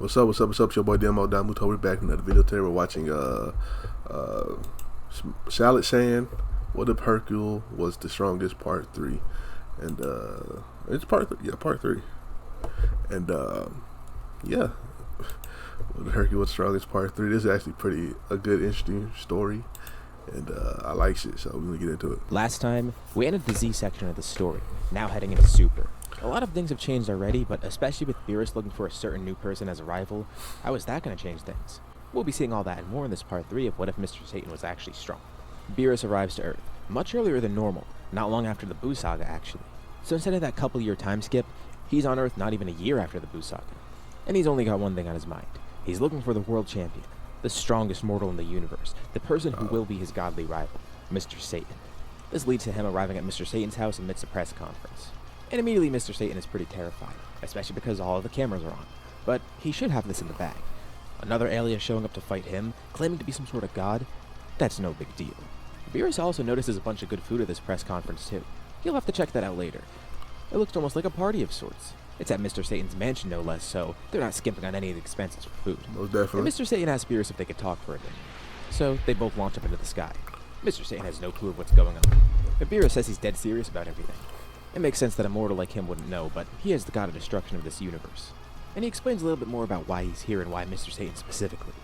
What's up? What's up? What's up? It's your boy Domuto. We're back in another video today. We're watching Salad Saiyan. What if Hercule was the strongest? Part 3, and it's part 3, and yeah, what if Hercule was the strongest? Part 3. This is actually a good, interesting story, and I like it. So we're gonna get into it. Last time, we ended the Z section of the story, now heading into Super. A lot of things have changed already, but especially with Beerus looking for a certain new person as a rival, how is that going to change things? We'll be seeing all that and more in this part 3 of What If Mr. Satan Was Actually Strong. Beerus arrives to Earth, much earlier than normal, not long after the Buu Saga actually. So instead of that couple-year time skip, he's on Earth not even a year after the Buu Saga. And he's only got one thing on his mind. He's looking for the world champion, the strongest mortal in the universe, the person who will be his godly rival, Mr. Satan. This leads to him arriving at Mr. Satan's house amidst a press conference. And immediately Mr. Satan is pretty terrified, especially because all of the cameras are on. But he should have this in the bag. Another alien showing up to fight him, claiming to be some sort of god? That's no big deal. Beerus also notices a bunch of good food at this press conference too. He'll have to check that out later. It looks almost like a party of sorts. It's at Mr. Satan's mansion no less, so they're not skimping on any of the expenses for food. Most definitely. And Mr. Satan asks Beerus if they could talk for a bit. So they both launch up into the sky. Mr. Satan has no clue of what's going on. But Beerus says he's dead serious about everything. It makes sense that a mortal like him wouldn't know, but he is the god of destruction of this universe. And he explains a little bit more about why he's here and why Mr. Satan specifically.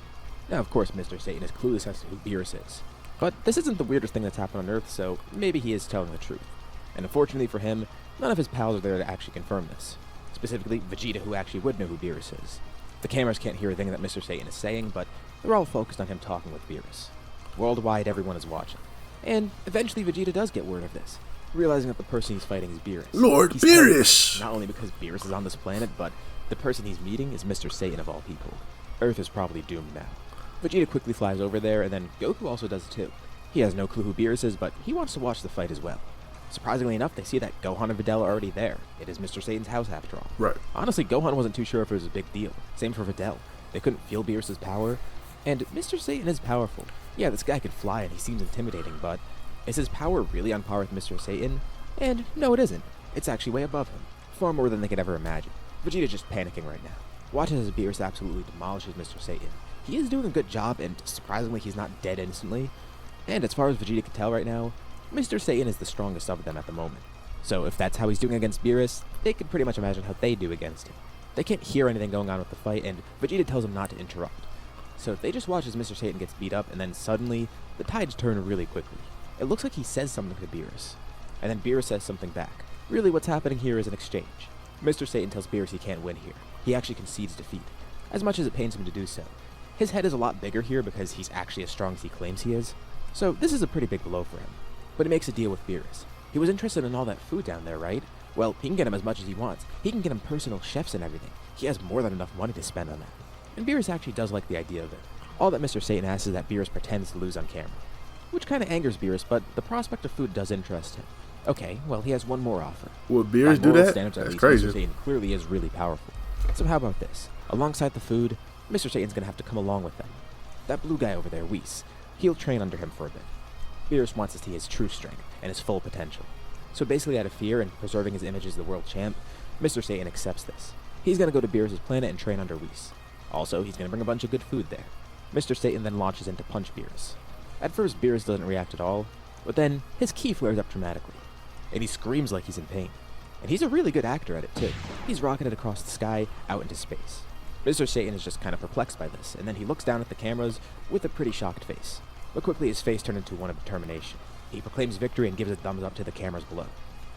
Now, of course, Mr. Satan is clueless as to who Beerus is. But this isn't the weirdest thing that's happened on Earth, so maybe he is telling the truth. And unfortunately for him, none of his pals are there to actually confirm this. Specifically, Vegeta, who actually would know who Beerus is. The cameras can't hear a thing that Mr. Satan is saying, but they're all focused on him talking with Beerus. Worldwide, everyone is watching. And eventually Vegeta does get word of this, realizing that the person he's fighting is Beerus. Lord He's Beerus! terrified, not only because Beerus is on this planet, but the person he's meeting is Mr. Satan of all people. Earth is probably doomed now. Vegeta quickly flies over there, and then Goku also does too. He has no clue who Beerus is, but he wants to watch the fight as well. Surprisingly enough, they see that Gohan and Videl are already there. It is Mr. Satan's house after all. Right. Honestly, Gohan wasn't too sure if it was a big deal. Same for Videl. They couldn't feel Beerus' power. And Mr. Satan is powerful. Yeah, this guy can fly and he seems intimidating, but is his power really on par with Mr. Satan? And no, it isn't. It's actually way above him. Far more than they could ever imagine. Vegeta's just panicking right now. Watches as Beerus absolutely demolishes Mr. Satan. He is doing a good job, and surprisingly, he's not dead instantly. And as far as Vegeta can tell right now, Mr. Satan is the strongest of them at the moment. So if that's how he's doing against Beerus, they can pretty much imagine how they do against him. They can't hear anything going on with the fight, and Vegeta tells them not to interrupt. So they just watch as Mr. Satan gets beat up, and then suddenly, the tides turn really quickly. It looks like he says something to Beerus, and then Beerus says something back. Really what's happening here is an exchange. Mr. Satan tells Beerus he can't win here. He actually concedes defeat, as much as it pains him to do so. His head is a lot bigger here because he's actually as strong as he claims he is. So this is a pretty big blow for him. But he makes a deal with Beerus. He was interested in all that food down there, right? Well, he can get him as much as he wants. He can get him personal chefs and everything. He has more than enough money to spend on that. And Beerus actually does like the idea of it. All that Mr. Satan asks is that Beerus pretends to lose on camera. Which kind of angers Beerus, but the prospect of food does interest him. Okay, well, he has one more offer. Would Beerus do that? That's crazy. Mr. Satan clearly is really powerful. So how about this? Alongside the food, Mr. Satan's gonna have to come along with them. That blue guy over there, Whis, he'll train under him for a bit. Beerus wants to see his true strength and his full potential. So basically out of fear and preserving his image as the world champ, Mr. Satan accepts this. He's gonna go to Beerus' planet and train under Whis. Also, he's gonna bring a bunch of good food there. Mr. Satan then launches in to punch Beerus. At first, Beerus doesn't react at all, but then his ki flares up dramatically, and he screams like he's in pain. And he's a really good actor at it too. He's rocketed across the sky, out into space. Mr. Satan is just kind of perplexed by this, and then he looks down at the cameras with a pretty shocked face. But quickly his face turned into one of determination. He proclaims victory and gives a thumbs up to the cameras below,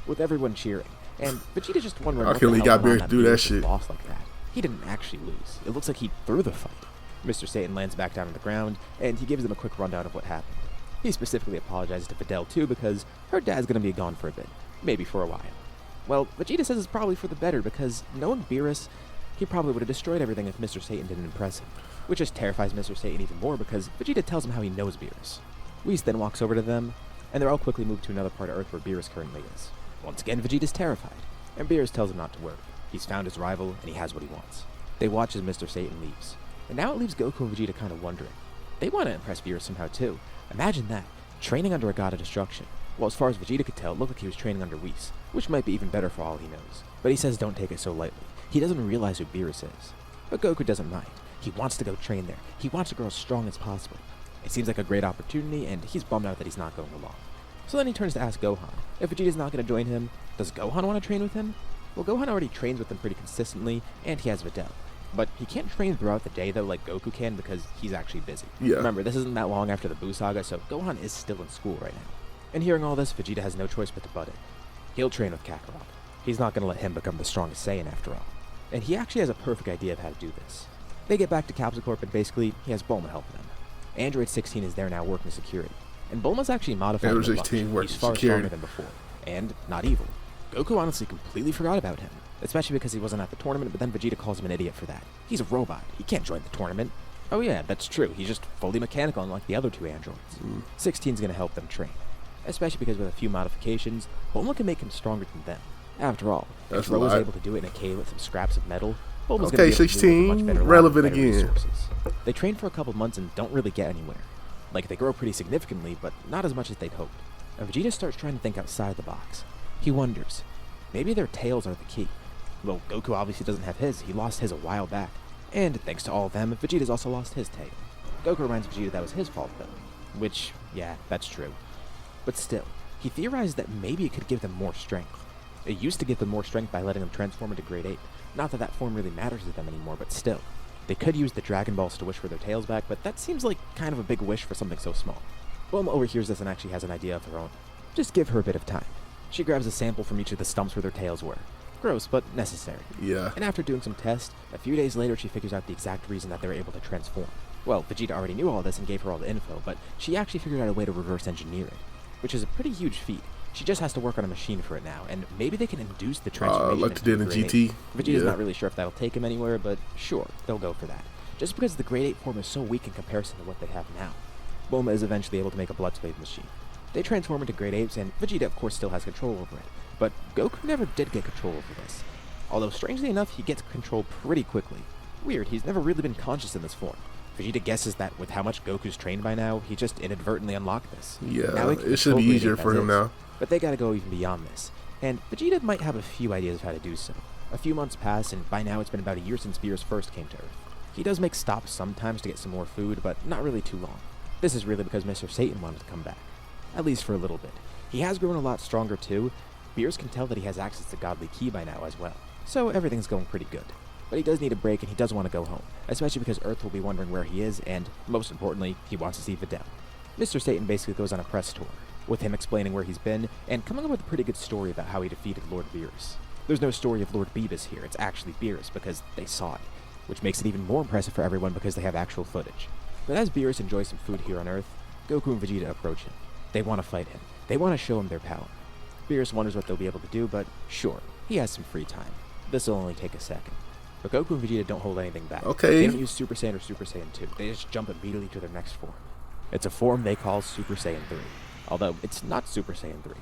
with everyone cheering. And Vegeta just wondering what the hell got went Beerus on do that Beerus shit. lost like that. He didn't actually lose. It looks like he threw the fight. Mr. Satan lands back down on the ground, and he gives them a quick rundown of what happened. He specifically apologizes to Videl too because her dad's gonna be gone for a bit, maybe for a while. Well, Vegeta says it's probably for the better because knowing Beerus, he probably would have destroyed everything if Mr. Satan didn't impress him, which just terrifies Mr. Satan even more because Vegeta tells him how he knows Beerus. Whis then walks over to them, and they're all quickly moved to another part of Earth where Beerus currently is. Once again, Vegeta's terrified, and Beerus tells him not to worry. He's found his rival, and he has what he wants. They watch as Mr. Satan leaves, and now it leaves Goku and Vegeta kind of wondering. They want to impress Beerus somehow too. Imagine that, training under a god of destruction. Well, as far as Vegeta could tell, it looked like he was training under Whis, which might be even better for all he knows. But he says don't take it so lightly. He doesn't realize who Beerus is. But Goku doesn't mind. He wants to go train there. He wants to grow as strong as possible. It seems like a great opportunity, and he's bummed out that he's not going along. So then he turns to ask Gohan if Vegeta's not going to join him. Does Gohan want to train with him? Well, Gohan already trains with him pretty consistently, and he has Videl. But he can't train throughout the day, though, like Goku can, because he's actually busy. Yeah. Remember, this isn't that long after the Buu Saga, so Gohan is still in school right now. And hearing all this, Vegeta has no choice but to butt in. He'll train with Kakarot. He's not going to let him become the strongest Saiyan after all. And he actually has a perfect idea of how to do this. They get back to Capsule Corp, and basically, he has Bulma helping them. Android 16 is there now working security. And Bulma's actually modified Android for 16 lunch. working He's far security. stronger than before. And not evil. Goku honestly completely forgot about him. Especially because he wasn't at the tournament, but then Vegeta calls him an idiot for that. He's a robot. He can't join the tournament. Oh yeah, that's true. He's just fully mechanical, unlike the other two androids. 16's gonna help them train. Especially because with a few modifications, Bulma can make him stronger than them. After all, That's if Ro was a lot. able to do it in a cave with some scraps of metal, Bulma's Okay, gonna be able to do it with 16, much better relevant better again. resources. They train for a couple months and don't really get anywhere. Like, they grow pretty significantly, but not as much as they'd hoped. And Vegeta starts trying to think outside the box. He wonders, maybe their tails are the key. Well, Goku obviously doesn't have his. He lost his a while back. And thanks to all of them, Vegeta's also lost his tail. Goku reminds Vegeta that was his fault, though. Which, yeah, that's true. But still, he theorized that maybe it could give them more strength. It used to give them more strength by letting them transform into Grade 8. Not that that form really matters to them anymore, but still. They could use the Dragon Balls to wish for their tails back, but that seems like kind of a big wish for something so small. Bulma overhears this and actually has an idea of her own. Just give her a bit of time. She grabs a sample from each of the stumps where their tails were. Gross, but necessary. Yeah. And after doing some tests, a few days later she figures out the exact reason that they were able to transform. Well, Vegeta already knew all this and gave her all the info, but she actually figured out a way to reverse engineer it, which is a pretty huge feat. She just has to work on a machine for it now, and maybe they can induce the transformation. Like they did in Grade GT. 8. Vegeta's Yeah. not really sure if that'll take him anywhere, but sure, they'll go for that. Just because the Grade 8 form is so weak in comparison to what they have now. Bulma is eventually able to make a blood slave machine. They transform into Grade 8s, and Vegeta of course still has control over it. But Goku never did get control over this. Although strangely enough, he gets control pretty quickly. Weird, he's never really been conscious in this form. Vegeta guesses that with how much Goku's trained by now, he just inadvertently unlocked this. Yeah, Now he can it should be control Grade easier 8 for as him is. now. But they gotta go even beyond this. And Vegeta might have a few ideas of how to do so. A few months pass, and by now it's been about a year since Beerus first came to Earth. He does make stops sometimes to get some more food, but not really too long. This is really because Mr. Satan wanted to come back. At least for a little bit. He has grown a lot stronger too. Beerus can tell that he has access to Godly Ki by now as well. So everything's going pretty good. But he does need a break and he does want to go home, especially because Earth will be wondering where he is, and most importantly, he wants to see Videl. Mr. Satan basically goes on a press tour, with him explaining where he's been, and coming up with a pretty good story about how he defeated Lord Beerus. There's no story of Lord Beerus here, it's actually Beerus, because they saw it, which makes it even more impressive for everyone because they have actual footage. But as Beerus enjoys some food here on Earth, Goku and Vegeta approach him. They want to fight him. They want to show him their power. Beerus wonders what they'll be able to do, but sure, he has some free time. This'll only take a second. But Goku and Vegeta don't hold anything back. Okay. They don't use Super Saiyan or Super Saiyan 2. They just jump immediately to their next form. It's a form they call Super Saiyan 3. Although, it's not Super Saiyan 3.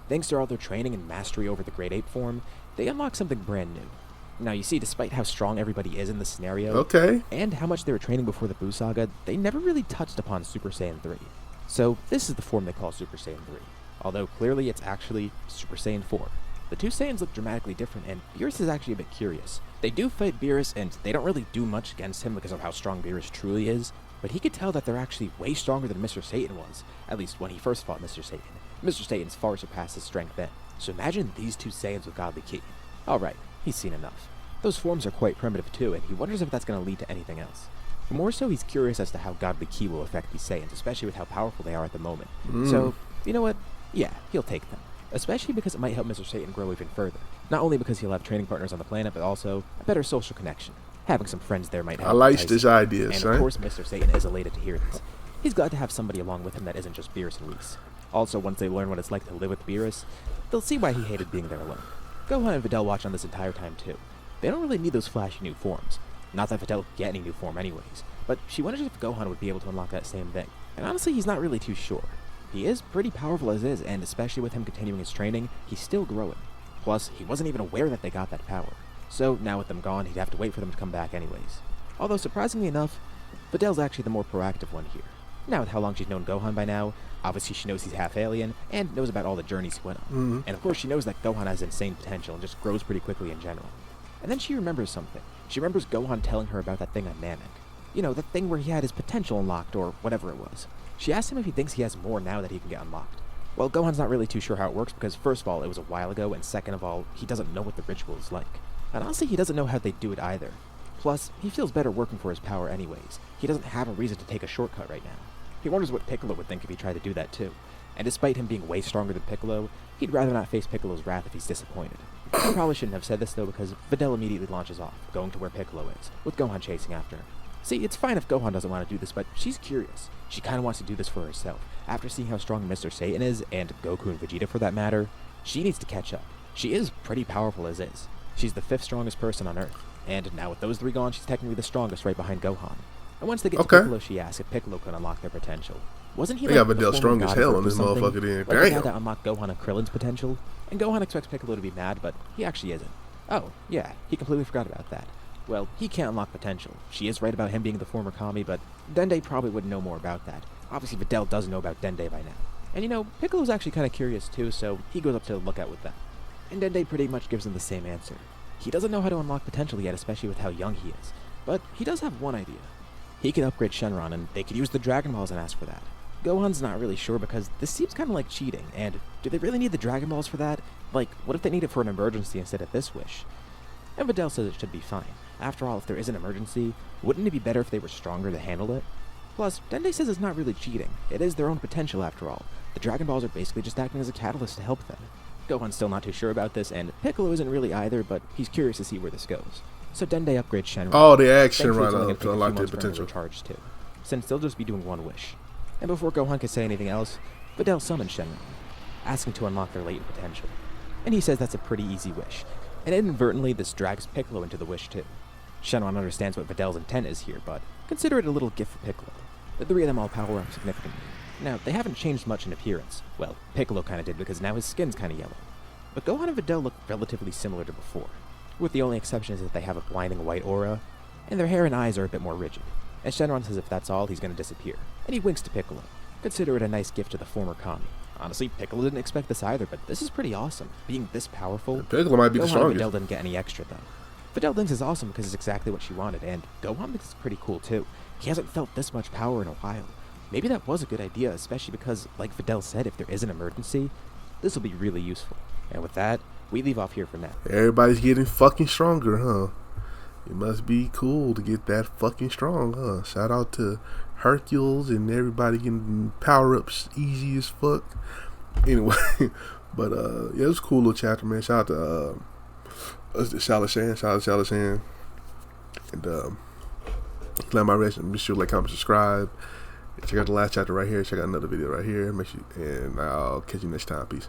Thanks to all their training and mastery over the Grade 8 form, they unlock something brand new. Now, you see, despite how strong everybody is in this scenario, Okay. and how much they were training before the Buu Saga, they never really touched upon Super Saiyan 3. So, this is the form they call Super Saiyan 3. Although, clearly, it's actually Super Saiyan 4. The two Saiyans look dramatically different, and Beerus is actually a bit curious. They do fight Beerus, and they don't really do much against him because of how strong Beerus truly is, but he could tell that they're actually way stronger than Mr. Satan was, at least when he first fought Mr. Satan. Mr. Satan's far surpassed his strength then, so imagine these two Saiyans with Godly Ki. Alright, he's seen enough. Those forms are quite primitive too, and he wonders if that's going to lead to anything else. But more so, he's curious as to how Godly Ki will affect these Saiyans, especially with how powerful they are at the moment. So, you know what? Yeah, he'll take them. Especially because it might help Mr. Satan grow even further. Not only because he'll have training partners on the planet, but also a better social connection. Having some friends there might help. I like entice this him. idea, And son. of course, Mr. Satan is elated to hear this. He's glad to have somebody along with him that isn't just Beerus and Whis. Also, once they learn what it's like to live with Beerus, they'll see why he hated being there alone. Gohan and Videl watch on this entire time too. They don't really need those flashy new forms. Not that Videl could get any new form anyways, but she wonders if Gohan would be able to unlock that same thing. And honestly, he's not really too sure. He is pretty powerful as is, and especially with him continuing his training, he's still growing. Plus, he wasn't even aware that they got that power. So, now with them gone, he'd have to wait for them to come back anyways. Although, surprisingly enough, Videl's actually the more proactive one here. Now with how long she's known Gohan by now, obviously she knows he's half alien, and knows about all the journeys he went on. And of course she knows that Gohan has insane potential and just grows pretty quickly in general. And then she remembers something. She remembers Gohan telling her about that thing on Namek. You know, the thing where he had his potential unlocked, or whatever it was. She asks him if he thinks he has more now that he can get unlocked. Well, Gohan's not really too sure how it works because first of all, it was a while ago, and second of all, he doesn't know what the ritual is like. And honestly, he doesn't know how they do it either. Plus, he feels better working for his power anyways. He doesn't have a reason to take a shortcut right now. He wonders what Piccolo would think if he tried to do that too. And despite him being way stronger than Piccolo, he'd rather not face Piccolo's wrath if he's disappointed. I probably shouldn't have said this though because Videl immediately launches off, going to where Piccolo is, with Gohan chasing after her. See, it's fine if Gohan doesn't want to do this, but she's curious. She kinda wants to do this for herself. After seeing how strong Mr. Satan is, and Goku and Vegeta for that matter, she needs to catch up. She is pretty powerful as is. She's the 5th strongest person on Earth. And now with those 3 gone, she's technically the strongest right behind Gohan. And once they get to Piccolo, she asks if Piccolo could unlock their potential. Wasn't he they like got Videl the strong former as god hell of on Earth or this something? motherfucker then. Like the Damn. guy that unlocked Gohan and Krillin's potential? And Gohan expects Piccolo to be mad, but he actually isn't. Oh, yeah, he completely forgot about that. Well, he can't unlock potential. She is right about him being the former Kami, but Dende probably wouldn't know more about that. Obviously, Videl does know about Dende by now. And you know, Piccolo's actually kind of curious too, so he goes up to look out with them. And Dende pretty much gives him the same answer. He doesn't know how to unlock potential yet, especially with how young he is. But he does have one idea. He can upgrade Shenron, and they could use the Dragon Balls and ask for that. Gohan's not really sure because this seems kind of like cheating, and do they really need the Dragon Balls for that? Like, what if they need it for an emergency instead of this wish? And Videl says it should be fine. After all, if there is an emergency, wouldn't it be better if they were stronger to handle it? Plus, Dende says it's not really cheating. It is their own potential after all. The Dragon Balls are basically just acting as a catalyst to help them. Gohan's still not too sure about this, and Piccolo isn't really either, but he's curious to see where this goes. So Dende upgrades Shenron. Oh, the action Thankfully, right it's only up gonna to take a few unlock their months for him to potential. recharge too, since they'll just be doing one wish. And before Gohan can say anything else, Videl summons Shenron, asking to unlock their latent potential. And he says that's a pretty easy wish, and inadvertently this drags Piccolo into the wish too. Shenron understands what Videl's intent is here, but consider it a little gift for Piccolo. The 3 of them all power up significantly. Now, they haven't changed much in appearance. Well, Piccolo kinda did because now his skin's kinda yellow. But Gohan and Videl look relatively similar to before, with the only exception is that they have a blinding white aura, and their hair and eyes are a bit more rigid. And Shenron says if that's all, he's gonna disappear, and he winks to Piccolo. Consider it a nice gift to the former Kami. Honestly, Piccolo didn't expect this either, but this is pretty awesome. Being this powerful. Piccolo might be the Gohan and strongest. Videl didn't get any extra though. Videl thinks it's awesome because it's exactly what she wanted, and Gohan thinks it's pretty cool too. He hasn't felt this much power in a while. Maybe that was a good idea, especially because, like Videl said, if there is an emergency, this will be really useful. And with that, we leave off here for now. Everybody's getting fucking stronger, huh? It must be cool to get that fucking strong, huh? Shout out to Hercules and everybody getting power-ups easy as fuck. Anyway, but yeah, it was a cool little chapter, man. Shout out to Shan. And glad my reaction. Be sure to like, comment, subscribe. Check out the last chapter right here. Check out another video right here. Make sure, and I'll catch you next time. Peace.